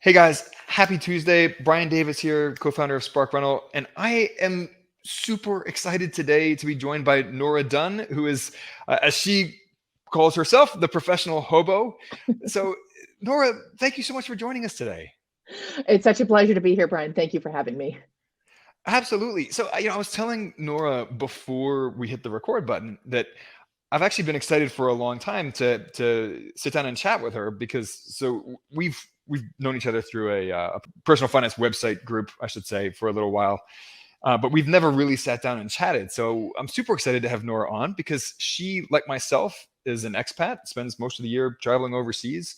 Hey guys, happy Tuesday. Brian Davis here, co-founder of Spark Rental, and I am super excited today to be joined by Nora Dunn, who is, as she calls herself, the professional hobo. So, Nora, thank you so much for joining us today. It's such a pleasure to be here, Brian. Thank you for having me. Absolutely. So, I was telling Nora before we hit the record button that I've actually been excited for a long time to sit down and chat with her because we've known each other through a personal finance website group, I should say, for a little while, but we've never really sat down and chatted. So I'm super excited to have Nora on because she, like myself, is an expat, spends most of the year traveling overseas.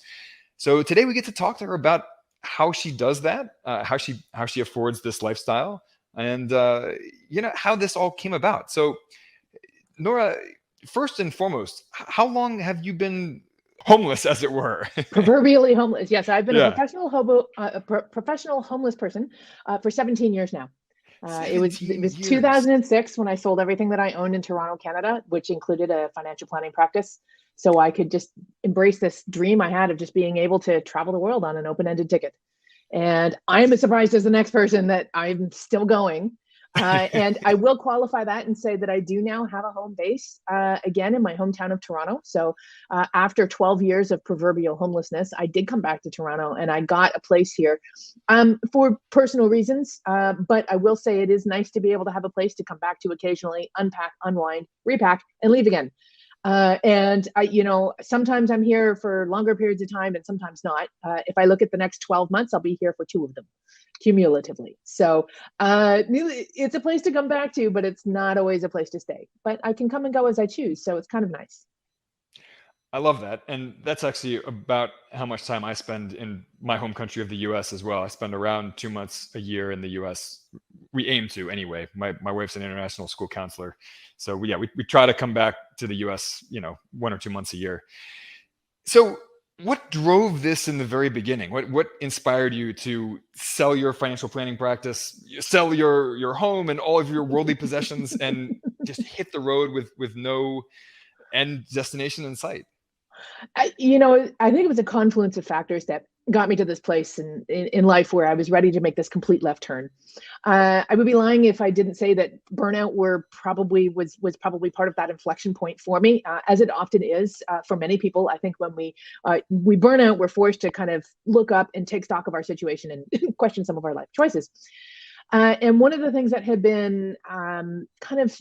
So today we get to talk to her about how she does that, how she affords this lifestyle, and how this all came about. So Nora, first and foremost, how long have you been homeless, as it were? Proverbially homeless. Yes, I've been a Yeah, professional hobo, professional homeless person for 17 years now. It 17 was years. 2006 when I sold everything that I owned in Toronto, Canada, which included a financial planning practice, so I could just embrace this dream I had of just being able to travel the world on an open-ended ticket. And I'm as surprised as the next person that I'm still going. And I will qualify that and say that I do now have a home base again in my hometown of Toronto. So after 12 years of proverbial homelessness, I did come back to Toronto and I got a place here for personal reasons. But I will say it is nice to be able to have a place to come back to occasionally, unpack, unwind, repack, and leave again. And sometimes I'm here for longer periods of time and sometimes not. If I look at the next 12 months, I'll be here for 2 of them cumulatively. So it's a place to come back to, but it's not always a place to stay. But I can come and go as I choose. So it's kind of nice. I love that. And that's actually about how much time I spend in my home country of the US as well. I spend around 2 months a year in the US. We aim to anyway. My wife's an international school counselor. So we try to come back to the US, 1 or 2 months a year. So what drove this in the very beginning? What inspired you to sell your financial planning practice, sell your home and all of your worldly possessions and just hit the road with no end destination in sight? I think it was a confluence of factors that got me to this place in life where I was ready to make this complete left turn. I would be lying if I didn't say that burnout was probably part of that inflection point for me, as it often is for many people. I think when we burn out, we're forced to kind of look up and take stock of our situation and question some of our life choices. And one of the things that had been kind of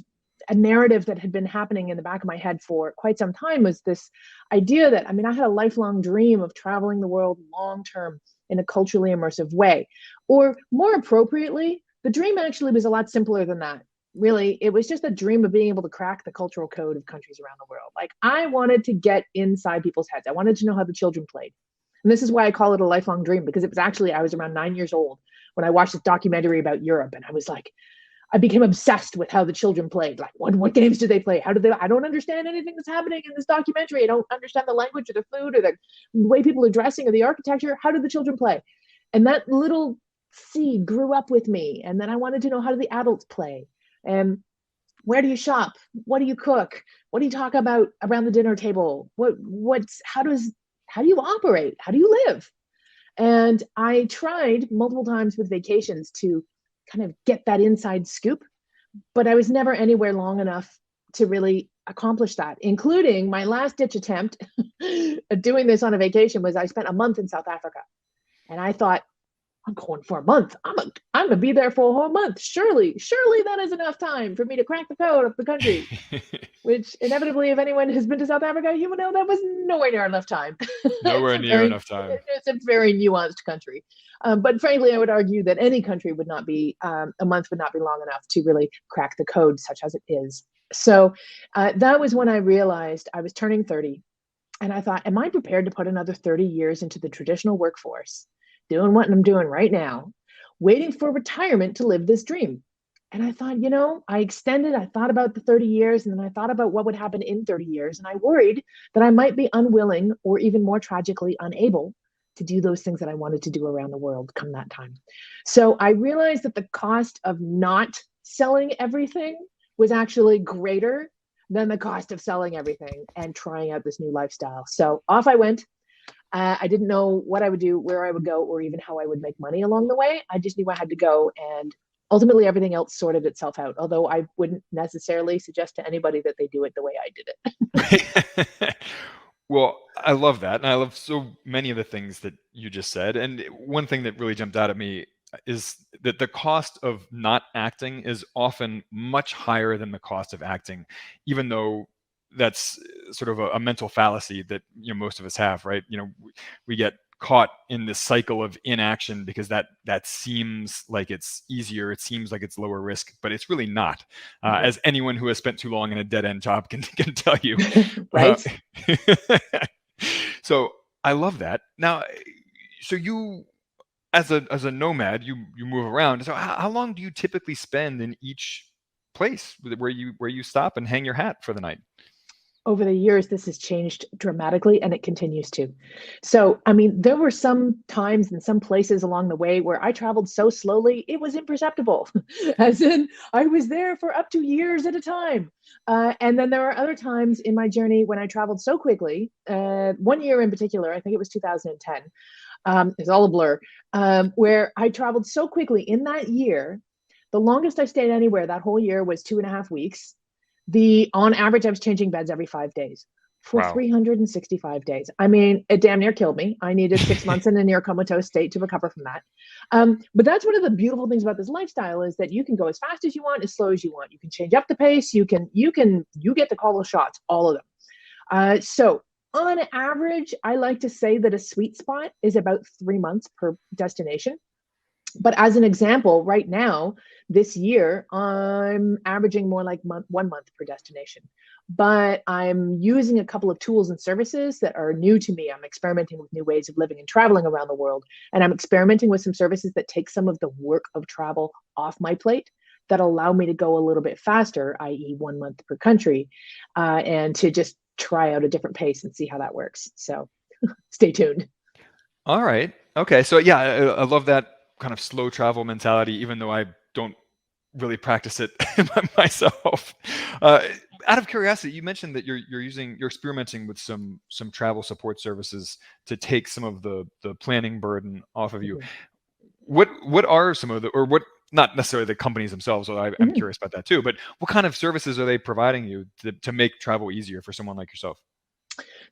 a narrative that had been happening in the back of my head for quite some time was this idea that, I had a lifelong dream of traveling the world long term in a culturally immersive way. Or more appropriately, the dream actually was a lot simpler than that. Really, it was just a dream of being able to crack the cultural code of countries around the world. Like, I wanted to get inside people's heads. I wanted to know how the children played. And this is why I call it a lifelong dream, because it was actually, I was around 9 years old when I watched this documentary about Europe. And I was like, I became obsessed with how the children played. Like, what games do they play? How do they? I don't understand anything that's happening in this documentary. I don't understand the language or the food or the way people are dressing or the architecture. How do the children play? And that little seed grew up with me. And then I wanted to know, how do the adults play? And where do you shop? What do you cook? What do you talk about around the dinner table? How do you operate? How do you live? And I tried multiple times with vacations to kind of get that inside scoop, but I was never anywhere long enough to really accomplish that, including my last ditch attempt at doing this on a vacation was I spent a month in South Africa. And I thought, I'm going for a month. I'm gonna be there for a whole month. Surely that is enough time for me to crack the code of the country. Which inevitably, if anyone has been to South Africa, you would know that was nowhere near enough time. Nowhere near enough time. It's a very nuanced country. But frankly, I would argue that any country would not be, a month would not be long enough to really crack the code such as it is. So that was when I realized I was turning 30. And I thought, am I prepared to put another 30 years into the traditional workforce, doing what I'm doing right now, waiting for retirement to live this dream? And I thought, I thought about the 30 years, and then I thought about what would happen in 30 years. And I worried that I might be unwilling, or even more tragically, unable to do those things that I wanted to do around the world come that time. So I realized that the cost of not selling everything was actually greater than the cost of selling everything and trying out this new lifestyle. So off I went. I didn't know what I would do, where I would go, or even how I would make money along the way. I just knew I had to go, and ultimately everything else sorted itself out. Although I wouldn't necessarily suggest to anybody that they do it the way I did it. Well, I love that, and I love so many of the things that you just said. And one thing that really jumped out at me is that the cost of not acting is often much higher than the cost of acting, even though that's sort of a mental fallacy that most of us have, right? We get caught in this cycle of inaction because that seems like it's easier, it seems like it's lower risk, but it's really not. As anyone who has spent too long in a dead end job can tell you. Right. So I love that. Now, so you, as a nomad, you move around. So how long do you typically spend in each place where you stop and hang your hat for the night? Over the years, this has changed dramatically, and it continues to. So, I mean, there were some times and some places along the way where I traveled so slowly, it was imperceptible. As in, I was there for up to years at a time. And then there are other times in my journey when I traveled so quickly. One year in particular, I think it was 2010, it's all a blur, where I traveled so quickly in that year. The longest I stayed anywhere that whole year was 2.5 weeks. On average, I was changing beds every 5 days for Wow. 365 days. I mean, it damn near killed me. I needed 6 months in a near comatose state to recover from that. But that's one of the beautiful things about this lifestyle is that you can go as fast as you want, as slow as you want. You can change up the pace. You get to call the shots, all of them. So on average, I like to say that a sweet spot is about 3 months per destination. But as an example, right now, this year, I'm averaging more like 1 month per destination. But I'm using a couple of tools and services that are new to me. I'm experimenting with new ways of living and traveling around the world. And I'm experimenting with some services that take some of the work of travel off my plate that allow me to go a little bit faster, i.e., 1 month per country, and to just try out a different pace and see how that works. So stay tuned. All right. Okay. So yeah, I love that kind of slow travel mentality, even though I don't really practice it myself. Uh, Out of curiosity, you mentioned that you're experimenting with some travel support services to take some of the planning burden off of you. Mhm. What are some of the, or what, not necessarily the companies themselves, although I'm Mhm. curious about that too, but what kind of services are they providing you to make travel easier for someone like yourself?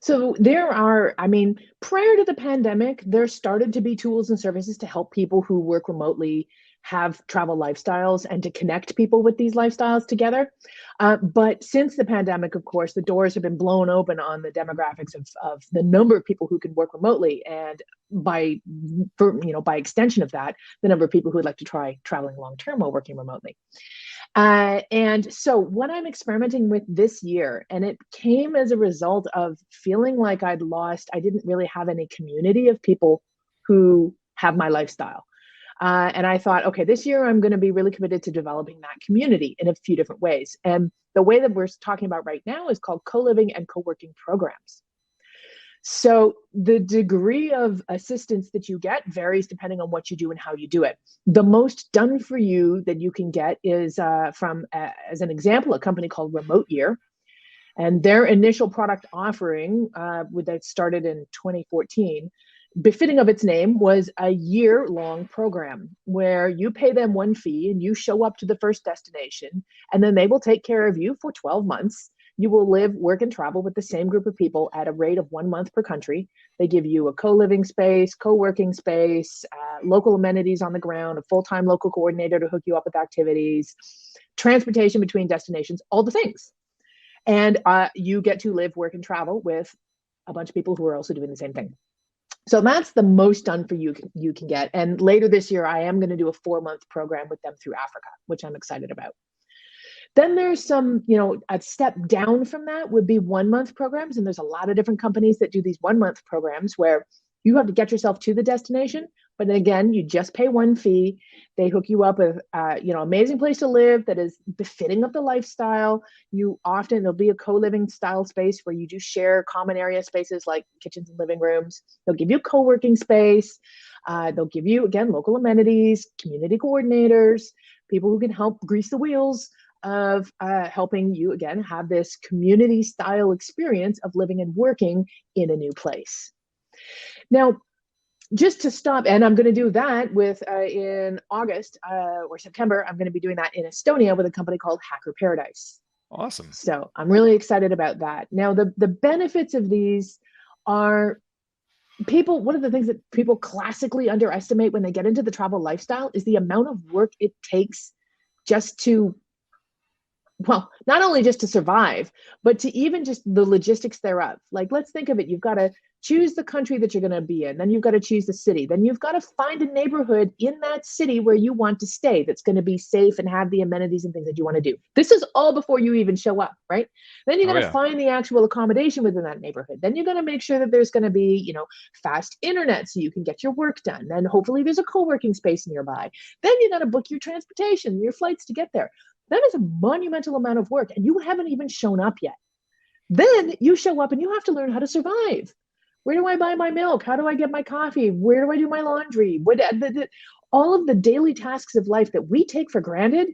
So there are, I mean, prior to the pandemic, there started to be tools and services to help people who work remotely have travel lifestyles and to connect people with these lifestyles together. But since the pandemic, of course, the doors have been blown open on the demographics of the number of people who can work remotely, and by extension of that, the number of people who would like to try traveling long term while working remotely. And so, what I'm experimenting with this year, and it came as a result of feeling like I didn't really have any community of people who have my lifestyle. And I thought, okay, this year I'm going to be really committed to developing that community in a few different ways. And the way that we're talking about right now is called co living and co working programs. So the degree of assistance that you get varies depending on what you do and how you do it. The most done for you that you can get is as an example, a company called Remote Year. And their initial product offering, that started in 2014, befitting of its name, was a year-long program where you pay them one fee and you show up to the first destination, and then they will take care of you for 12 months. You will live, work, and travel with the same group of people at a rate of 1 month per country. They give you a co-living space, co-working space, local amenities on the ground, a full-time local coordinator to hook you up with activities, transportation between destinations, all the things. And you get to live, work, and travel with a bunch of people who are also doing the same thing. So that's the most done for you can get. And later this year, I am going to do a 4 month program with them through Africa, which I'm excited about. Then there's some, a step down from that would be 1 month programs. And there's a lot of different companies that do these 1 month programs where you have to get yourself to the destination. But then again, you just pay one fee. They hook you up with, amazing place to live that is befitting of the lifestyle. There'll be a co-living style space where you do share common area spaces like kitchens and living rooms. They'll give you co-working space. They'll give you, again, local amenities, community coordinators, people who can help grease the wheels of helping you, again, have this community style experience of living and working in a new place. Now, just to stop, and I'm going to do that with in August or September, I'm going to be doing that in Estonia with a company called Hacker Paradise. Awesome. So I'm really excited about that. Now, the benefits of these are people, one of the things that people classically underestimate when they get into the travel lifestyle is the amount of work it takes just to, well, not only just to survive, but to even just the logistics thereof. Like, let's think of it. You've got to choose the country that you're going to be in. Then you've got to choose the city. Then you've got to find a neighborhood in that city where you want to stay that's going to be safe and have the amenities and things that you want to do. This is all before you even show up, right? Then you're Oh going to yeah. find the actual accommodation within that neighborhood. Then you're going to make sure that there's going to be, fast internet so you can get your work done. Then hopefully there's a co-working space nearby. Then you got to book your transportation, your flights to get there. That is a monumental amount of work, and you haven't even shown up yet. Then you show up and you have to learn how to survive. Where do I buy my milk? How do I get my coffee? Where do I do my laundry? All of the daily tasks of life that we take for granted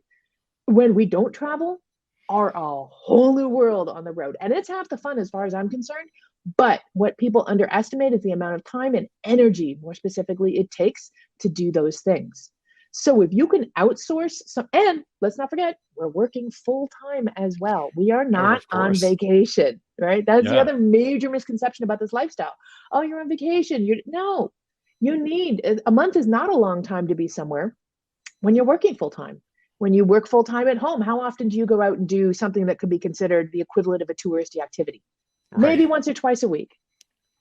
when we don't travel are a whole new world on the road. And it's half the fun as far as I'm concerned. But what people underestimate is the amount of time and energy, more specifically, it takes to do those things. So if you can outsource some, and let's not forget, we're working full time as well. We are Oh, not of on course. vacation, right? That's the Yeah. other major misconception about this lifestyle. Oh, you're on vacation. No, you need a month is not a long time to be somewhere when you're working full time. When you work full time at home, how often do you go out and do something that could be considered the equivalent of a touristy activity? Right. Maybe once or twice a week.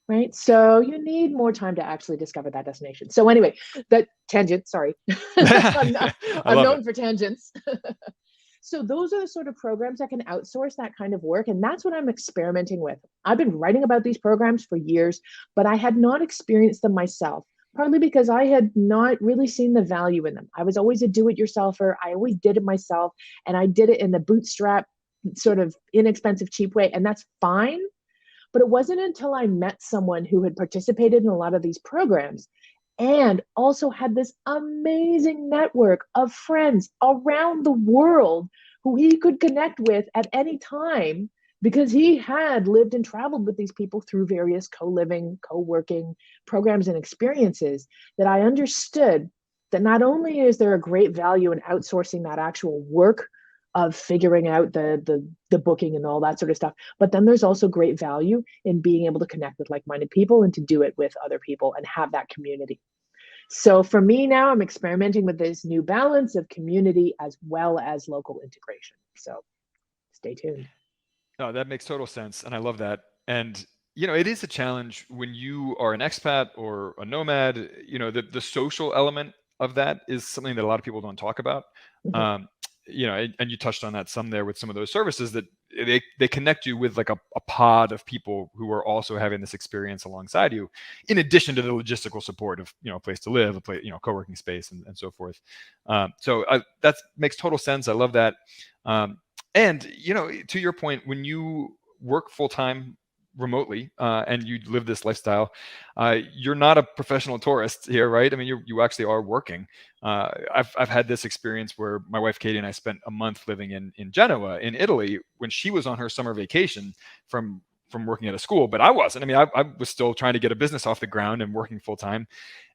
Right. So you need more time to actually discover that destination. So anyway, that tangent, sorry. I I'm love it. known for tangents. So those are the sort of programs that can outsource that kind of work. And that's what I'm experimenting with. I've been writing about these programs for years, but I had not experienced them myself, partly because I had not really seen the value in them. I was always a do-it-yourselfer. I always did it myself, and I did it in the bootstrap, sort of inexpensive, cheap way. And that's fine. But it wasn't until I met someone who had participated in a lot of these programs and also had this amazing network of friends around the world who he could connect with at any time because he had lived and traveled with these people through various co-living, co-working programs and experiences, that I understood that not only is there a great value in outsourcing that actual work of figuring out the booking and all that sort of stuff, but then there's also great value in being able to connect with like-minded people and to do it with other people and have that community. So for me now, I'm experimenting with this new balance of community as well as local integration. So stay tuned. No, that makes total sense, and I love that. And it is a challenge when you are an expat or a nomad. The social element of that is something that a lot of people don't talk about. Mhm. Um, and you touched on that some there with some of those services that they connect you with like a pod of people who are also having this experience alongside you, in addition to the logistical support of a place to live, a place, co-working space, and so forth. That makes total sense. I love that. And to your point, when you work full time remotely and you live this lifestyle, you're not a professional tourist here, right? I mean, you actually are working. I've had this experience where my wife Katie and I spent a month living in Genoa in Italy when she was on her summer vacation from working at a school, but I wasn't. I mean, I was still trying to get a business off the ground and working full time,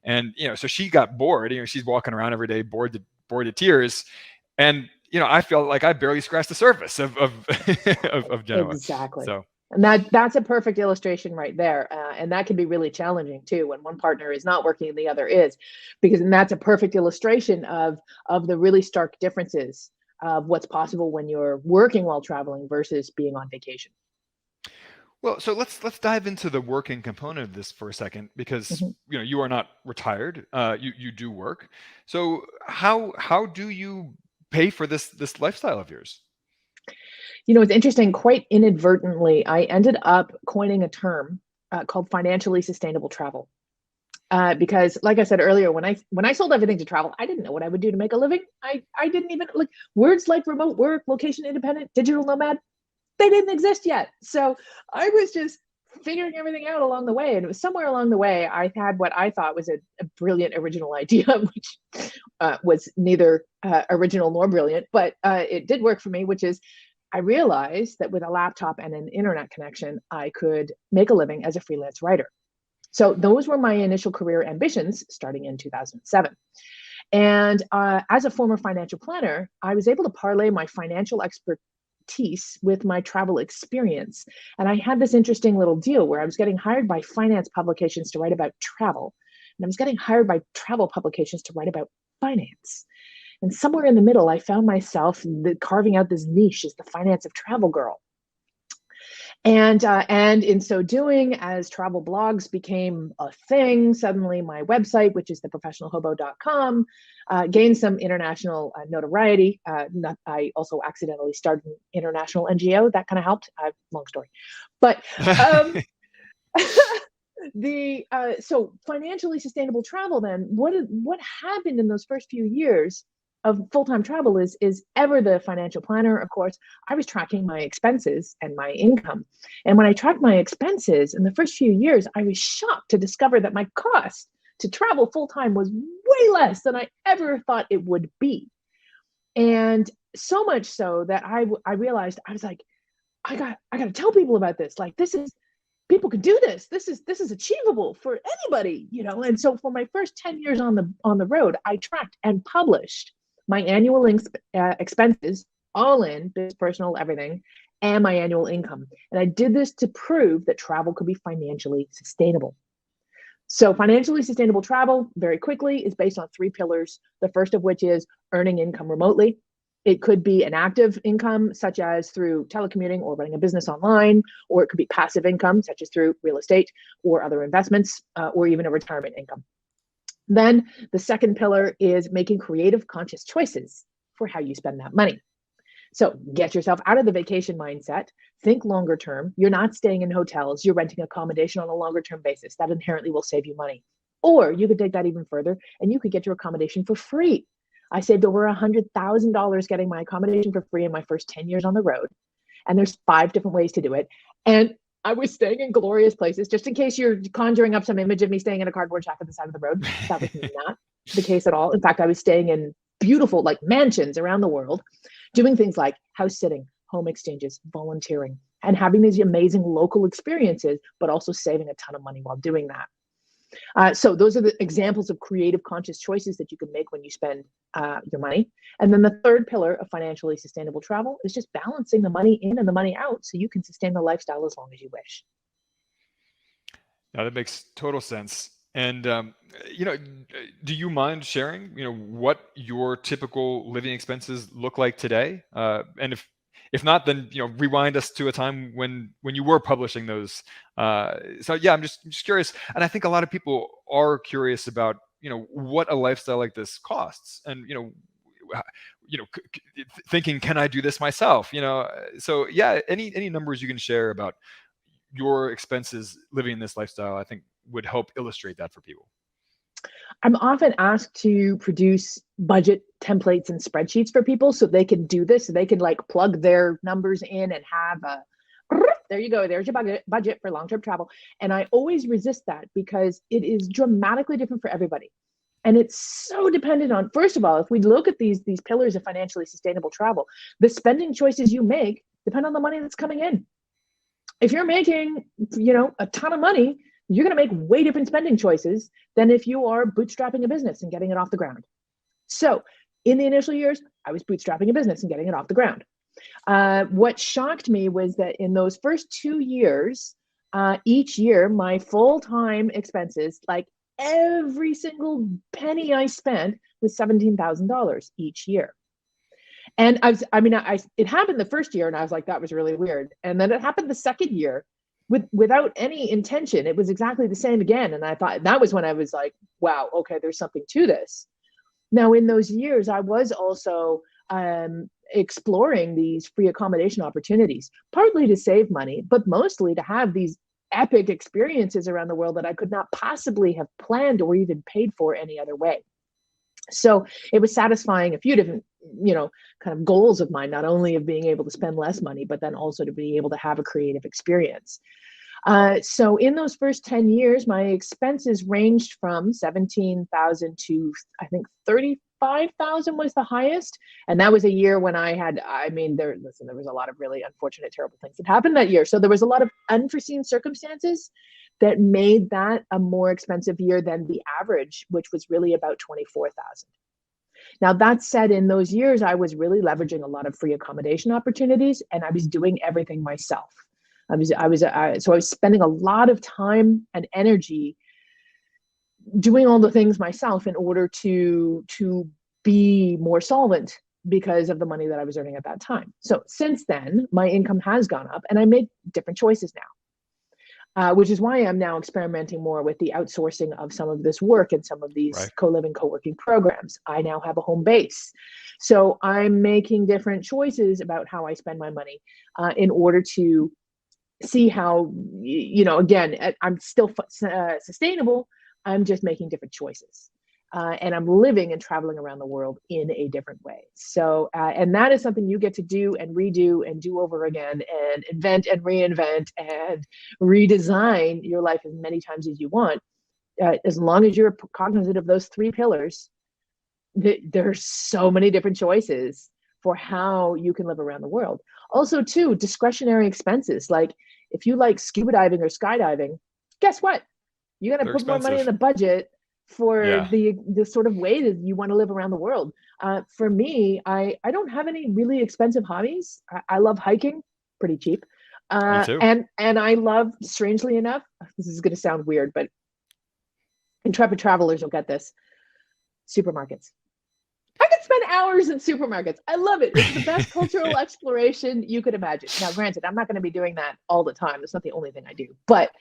and so she got bored. She's walking around every day, bored to tears, and I felt like I barely scratched the surface of Genoa. Exactly. So And that's a perfect illustration right there. And that can be really challenging too when one partner is not working and the other is, because and that's a perfect illustration of the really stark differences of what's possible when you're working while traveling versus being on vacation. well, so let's dive into the working component of this for a second, because Mhm. you are not retired. You do work. So how do you pay for this lifestyle of yours? It's interesting. Quite inadvertently, I ended up coining a term called financially sustainable travel. Because, like I said earlier, when I sold everything to travel, I didn't know what I would do to make a living. I didn't even like words like remote work, location independent, digital nomad. They didn't exist yet. So I was just figuring everything out along the way. And it was somewhere along the way I had what I thought was a brilliant original idea, which was neither original nor brilliant, but it did work for me, which is I realized that with a laptop and an internet connection, I could make a living as a freelance writer. So those were my initial career ambitions starting in 2007. And as a former financial planner, I was able to parlay my financial expertise with my travel experience. And I had this interesting little deal where I was getting hired by finance publications to write about travel. And I was getting hired by travel publications to write about finance. And somewhere in the middle, I found myself carving out this niche as the finance of travel girl. And in so doing, as travel blogs became a thing, suddenly my website, which is theprofessionalhobo.com, gained some international notoriety. I also accidentally started an international NGO. That kind of helped. Long story. But so financially sustainable travel, then what happened in those first few years of full-time travel is ever the financial planner, of course, I was tracking my expenses and my income. And when I tracked my expenses in the first few years, I was shocked to discover that my cost to travel full-time was way less than I ever thought it would be. And so much so that I realized, I was like, I got to tell people about this. Like, people can do this. This is achievable for anybody, And so for my first 10 years on the road, I tracked and published my annual expenses, all in, business, personal, everything, and my annual income. And I did this to prove that travel could be financially sustainable. So financially sustainable travel, very quickly, is based on 3 pillars. The first of which is earning income remotely. It could be an active income, such as through telecommuting or running a business online, or it could be passive income, such as through real estate or other investments, or even a retirement income. Then the second pillar is making creative, conscious choices for how you spend that money. So get yourself out of the vacation mindset, think longer term. You're not staying in hotels, you're renting accommodation on a longer term basis. That inherently will save you money. Or you could take that even further and you could get your accommodation for free. I saved over $100,000 getting my accommodation for free in my first 10 years on the road. And there's 5 different ways to do it. And I was staying in glorious places, just in case you're conjuring up some image of me staying in a cardboard shack at the side of the road. That was not the case at all. In fact, I was staying in beautiful, like, mansions around the world, doing things like house sitting, home exchanges, volunteering, and having these amazing local experiences, but also saving a ton of money while doing that. So those are the examples of creative, conscious choices that you can make when you spend your money. And then the third pillar of financially sustainable travel is just balancing the money in and the money out so you can sustain the lifestyle as long as you wish. Now that makes total sense. And do you mind sharing, what your typical living expenses look like today? And if not, then rewind us to a time when you were publishing those. So yeah, I'm just curious, and I think a lot of people are curious about what a lifestyle like this costs, and thinking, can I do this myself? So yeah, any numbers you can share about your expenses living this lifestyle, I think would help illustrate that for people. I'm often asked to produce budget templates and spreadsheets for people so they can do this, so they can like plug their numbers in and have there you go, there's your budget for long-term travel. And I always resist that because it is dramatically different for everybody. And it's so dependent on, first of all, if we look at these pillars of financially sustainable travel, the spending choices you make depend on the money that's coming in. If you're making, a ton of money, you're going to make way different spending choices than if you are bootstrapping a business and getting it off the ground. So in the initial years, I was bootstrapping a business and getting it off the ground. What shocked me was that in those first 2 years, each year, my full-time expenses, like every single penny I spent, was $17,000 each year. And it happened the first year and I was like, that was really weird. And then it happened the second year without any intention. It was exactly the same again. And I thought that was when I was like, wow, okay, there's something to this. Now, in those years, I was also exploring these free accommodation opportunities, partly to save money, but mostly to have these epic experiences around the world that I could not possibly have planned or even paid for any other way. So it was satisfying a few different, kind of goals of mine, not only of being able to spend less money, but then also to be able to have a creative experience. So in those first 10 years, my expenses ranged from 17,000 to, I think, 35,000 was the highest. And that was a year when there was a lot of really unfortunate, terrible things that happened that year. So there was a lot of unforeseen circumstances that made that a more expensive year than the average, which was really about 24,000. Now, that said, in those years, I was really leveraging a lot of free accommodation opportunities, and I was doing everything myself. So I was spending a lot of time and energy doing all the things myself in order to be more solvent because of the money that I was earning at that time. So since then, my income has gone up, and I make different choices now, which is why I'm now experimenting more with the outsourcing of some of this work and some of these Right. co-living, co-working programs. I now have a home base. So I'm making different choices about how I spend my money in order to see how, again, I'm still sustainable. I'm just making different choices. And I'm living and traveling around the world in a different way. So, and that is something you get to do and redo and do over again, and invent and reinvent and redesign your life as many times as you want. As long as you're cognizant of those three pillars, there's so many different choices for how you can live around the world. Also, too, discretionary expenses. Like if you like scuba diving or skydiving, guess what? You got to put more money in the budget for the sort of way that you want to live around the world. For me, I don't have any really expensive hobbies. I love hiking, pretty cheap. Me too. And I love, strangely enough, this is going to sound weird, but intrepid travelers will get this, supermarkets. I could spend hours in supermarkets. I love it. It's the best cultural exploration you could imagine. Now, granted, I'm not going to be doing that all the time. That's not the only thing I do. But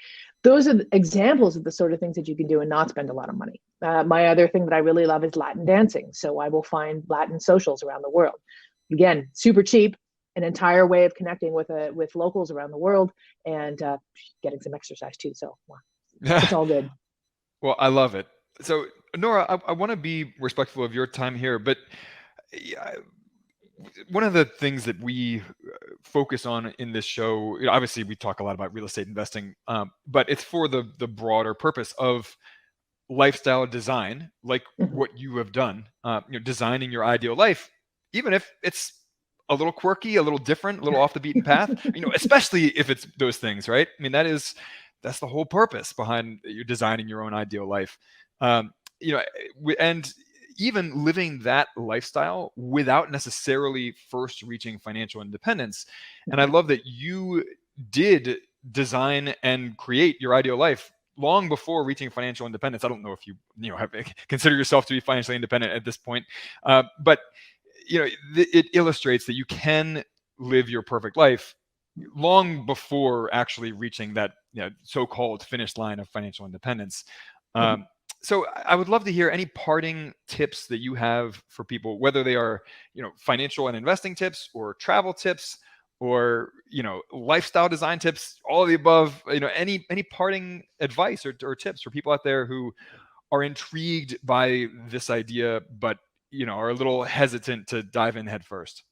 those are the examples of the sort of things that you can do and not spend a lot of money. My other thing that I really love is Latin dancing. So I will find Latin socials around the world. Again, super cheap, an entire way of connecting with locals around the world, and getting some exercise too. So it's all good. Well, I love it. So, Nora, I want to be respectful of your time here, but one of the things that we focus on in this show, obviously we talk a lot about real estate investing, but it's for the broader purpose of lifestyle design, like what you have done, designing your ideal life, even if it's a little quirky, a little different, a little off the beaten path, especially if it's those things, right? I mean, that's the whole purpose behind you designing your own ideal life. And even living that lifestyle without necessarily first reaching financial independence. And I love that you did design and create your ideal life long before reaching financial independence. I don't know if you consider yourself to be financially independent at this point, but it illustrates that you can live your perfect life long before actually reaching that so-called finish line of financial independence. So I would love to hear any parting tips that you have for people, whether they are, financial and investing tips or travel tips or, lifestyle design tips, all of the above, any parting advice or tips for people out there who are intrigued by this idea, but, are a little hesitant to dive in head first.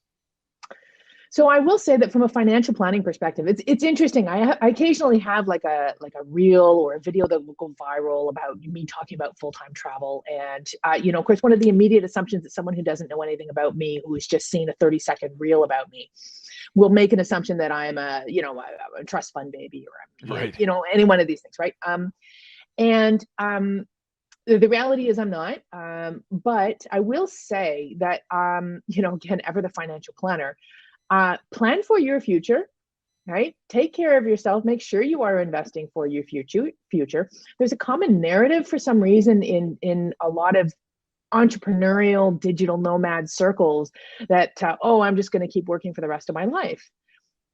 So I will say that from a financial planning perspective, it's interesting. I occasionally have like a reel or a video that will go viral about me talking about full-time travel. And, of course, one of the immediate assumptions that someone who doesn't know anything about me, who has just seen a 30-second reel about me, will make an assumption that I'm a trust fund baby, or Right. Any one of these things, right? The reality is I'm not, but I will say that, again, ever the financial planner, plan for your future, right? Take care of yourself. Make sure you are investing for your future. There's a common narrative for some reason in a lot of entrepreneurial digital nomad circles that, I'm just going to keep working for the rest of my life.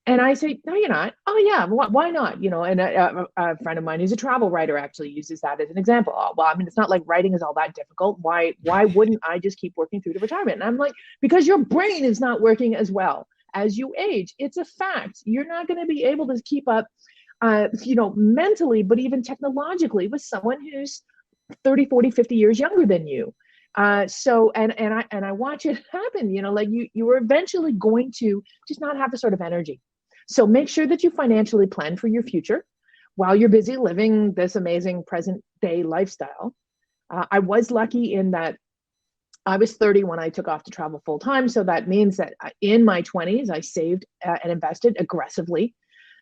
And I say, no, you're not. Oh yeah, why not? And a friend of mine who's a travel writer actually uses that as an example. Oh, well, I mean, it's not like writing is all that difficult. Why wouldn't I just keep working through to retirement? And I'm like, because your brain is not working as well as you age. It's a fact. You're not going to be able to keep up, mentally, but even technologically with someone who's 30, 40, 50 years younger than you. So I watch it happen, like you are eventually going to just not have the sort of energy. So make sure that you financially plan for your future while you're busy living this amazing present day lifestyle. I was lucky in that I was 30 when I took off to travel full time. So that means that in my 20s, I saved and invested aggressively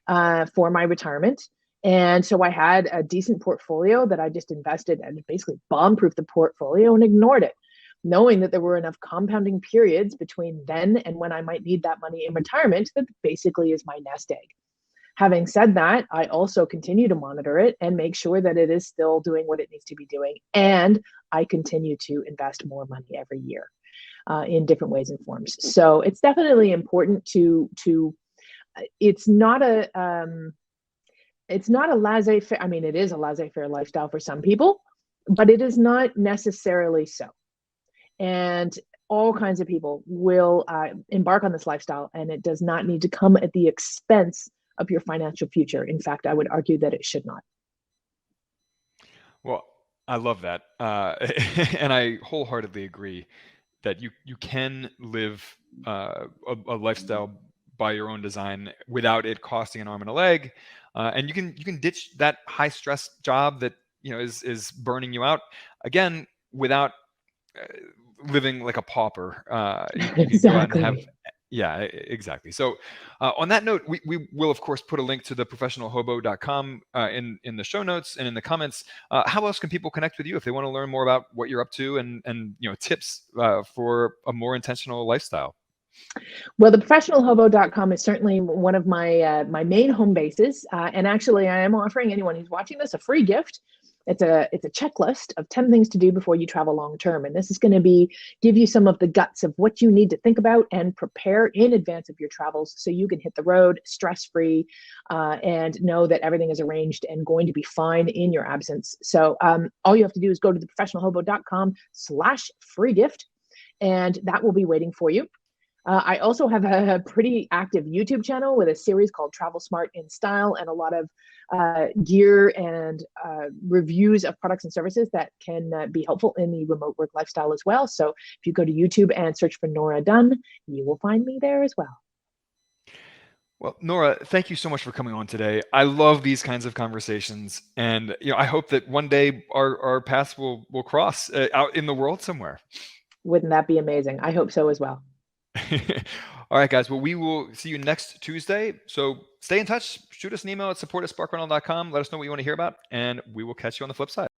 for my retirement. And so I had a decent portfolio that I just invested and basically bomb-proofed the portfolio and ignored it, knowing that there were enough compounding periods between then and when I might need that money in retirement that basically is my nest egg. Having said that, I also continue to monitor it and make sure that it is still doing what it needs to be doing. And I continue to invest more money every year in different ways and forms. So it's definitely important to it's not a laissez-faire. I mean, it is a laissez-faire lifestyle for some people, but it is not necessarily so. And all kinds of people will embark on this lifestyle, and it does not need to come at the expense of your financial future. In fact, I would argue that it should not. Well, I love that. And I wholeheartedly agree that you can live a lifestyle by your own design without it costing an arm and a leg. And you can ditch that high stress job that is burning you out, again, without living like a pauper. You can go out and have. Exactly. Yeah, exactly. So on that note, we will, of course, put a link to the professionalhobo.com in the show notes and in the comments. How else can people connect with you if they want to learn more about what you're up to and tips for a more intentional lifestyle? Well, the professionalhobo.com is certainly one of my main home bases. And actually, I am offering anyone who's watching this a free gift. It's a checklist of 10 things to do before you travel long term. And this is going to give you some of the guts of what you need to think about and prepare in advance of your travels so you can hit the road stress-free and know that everything is arranged and going to be fine in your absence. So all you have to do is go to the professionalhobo.com/free gift, and that will be waiting for you. I also have a pretty active YouTube channel with a series called Travel Smart in Style and a lot of gear and reviews of products and services that can be helpful in the remote work lifestyle as well. So if you go to YouTube and search for Nora Dunn, you will find me there as well. Well, Nora, thank you so much for coming on today. I love these kinds of conversations, and I hope that one day our paths will cross out in the world somewhere. Wouldn't that be amazing? I hope so as well. All right, guys. Well, we will see you next Tuesday. So stay in touch. Shoot us an email at support@sparkrental.com. Let us know what you want to hear about, and we will catch you on the flip side.